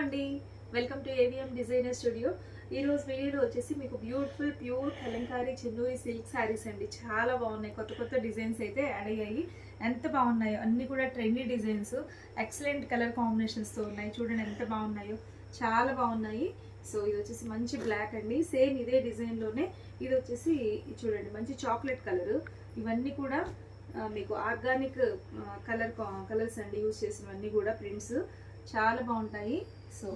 అండి, welcome to AVM designer studio. ఈరోజు వీడియోలో వచ్చేసి మీకు beautiful pure Kalamkari Chennuri silk saris అండి. చాలా బాగున్నాయి, కొత్త కొత్త డిజైన్స్ అయితే యాడ్ అయ్యాయి. ఎంత బాగున్నాయో, అన్నీ కూడా ట్రెండీ డిజైన్స్, ఎక్సలెంట్ కలర్ కాంబినేషన్స్తో ఉన్నాయి. చూడండి ఎంత బాగున్నాయో, చాలా బాగున్నాయి. సో ఇది వచ్చేసి మంచి బ్లాక్ అండి, సేమ్ ఇదే డిజైన్లోనే ఇది వచ్చేసి చూడండి మంచి చాక్లెట్ కలర్. ఇవన్నీ కూడా మీకు ఆర్గానిక్ కలర్స్ అండి, యూజ్ చేసినవన్నీ కూడా ప్రింట్స్ చాలా బాగుంటాయి. సో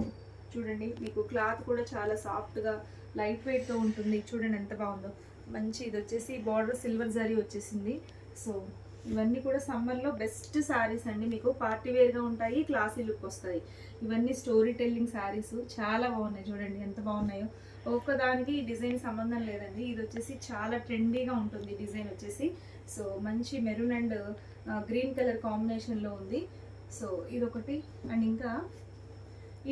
చూడండి, మీకు క్లాత్ కూడా చాలా సాఫ్ట్గా లైట్ వెయిట్తో ఉంటుంది. చూడండి ఎంత బాగుందో. మంచి ఇది వచ్చేసి బార్డర్ సిల్వర్ జరీ వచ్చేసింది. సో ఇవన్నీ కూడా సమ్మర్లో బెస్ట్ శారీస్ అండి, మీకు పార్టీ వేర్గా ఉంటాయి, క్లాసీ లుక్ వస్తాయి. ఇవన్నీ స్టోరీ టెల్లింగ్ శారీస్ చాలా బాగున్నాయి. చూడండి ఎంత బాగున్నాయో. ఒక్కదానికి ఈ డిజైన్ సంబంధం లేదండి. ఇది వచ్చేసి చాలా ట్రెండీగా ఉంటుంది డిజైన్ వచ్చేసి. సో మంచి మెరూన్ అండ్ గ్రీన్ కలర్ కాంబినేషన్లో ఉంది. సో ఇదొకటి, అండ్ ఇంకా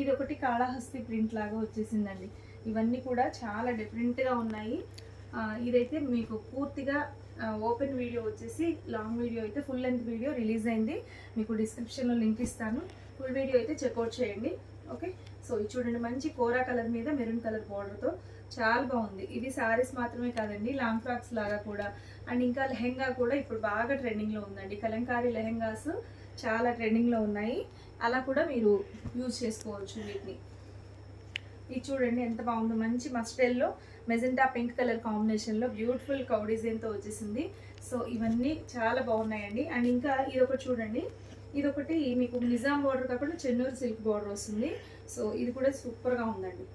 ఇదొకటి కాళహస్తి ప్రింట్ లాగా వచ్చేసిందండి. ఇవన్నీ కూడా చాలా డిఫరెంట్గా ఉన్నాయి. ఇదైతే మీకు పూర్తిగా ఓపెన్ వీడియో వచ్చేసి, లాంగ్ వీడియో అయితే ఫుల్ లెంత్ వీడియో రిలీజ్ అయింది. మీకు డిస్క్రిప్షన్లో లింక్ ఇస్తాను, ఫుల్ వీడియో అయితే చెక్అవుట్ చేయండి. ఓకే, సో ఇది చూడండి మంచి కోరా కలర్ మీద మెరూన్ కలర్ బార్డర్తో చాలా బాగుంది. ఇది శారీస్ మాత్రమే కాదండి, లాంగ్ ఫ్రాక్స్ లాగా కూడా, అండ్ ఇంకా లెహెంగా కూడా ఇప్పుడు బాగా ట్రెండింగ్లో ఉందండి. కలంకారీ లెహెంగాస్ చాలా ట్రెండింగ్లో ఉన్నాయి, అలా కూడా మీరు యూజ్ చేసుకోవచ్చు వీటిని. ఇది చూడండి ఎంత బాగుందో, మంచి మస్టెల్లో మెజెంటా పింక్ కలర్ కాంబినేషన్లో బ్యూటిఫుల్ కౌ డిజైన్తో వచ్చేసింది. సో ఇవన్నీ చాలా బాగున్నాయండి. అండ్ ఇంకా ఇదొకటి చూడండి, ఇదొకటి మీకు నిజాం బార్డర్ కాకుండా చెన్నూరు సిల్క్ బార్డర్ వస్తుంది. సో ఇది కూడా సూపర్గా ఉందండి.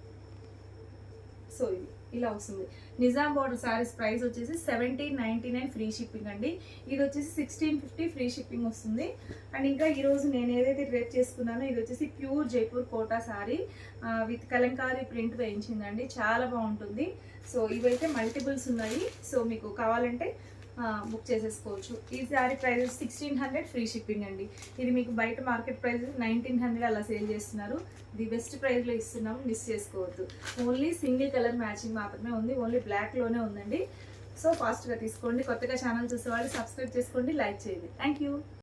సో ఇది ఇలా వస్తుంది. నిజాం బార్డర్ శారీస్ ప్రైస్ వచ్చేసి 1799 ఫ్రీ షిప్పింగ్ అండి. ఇది వచ్చేసి 1650 ఫ్రీ షిప్పింగ్ వస్తుంది. అండ్ ఇంకా ఈరోజు నేను ఏదైతే డ్రేప్ చేసుకున్నానో ఇది వచ్చేసి pure Jaipur Kota sari with Kalamkari print వేయించిందండి, చాలా బాగుంటుంది. సో ఇవైతే మల్టిపుల్స్ ఉన్నాయి, సో మీకు కావాలంటే బుక్ చేసేసుకోవచ్చు. ఈ శారీ ప్రైస్ 1600 ఫ్రీ షిప్పింగ్ అండి. ఇది మీకు బయట మార్కెట్ ప్రైస్ 1900 అలా సేల్ చేస్తున్నారు. ఇది బెస్ట్ ప్రైస్లో ఇస్తున్నాము, మిస్ చేసుకోవద్దు. ఓన్లీ సింగిల్ కలర్ మ్యాచింగ్ మాత్రమే ఉంది, ఓన్లీ బ్లాక్లోనే ఉందండి. సో ఫాస్ట్గా తీసుకోండి. కొత్తగా ఛానల్ చూసే వాళ్ళు సబ్స్క్రైబ్ చేసుకోండి, లైక్ చేయండి. Thank you.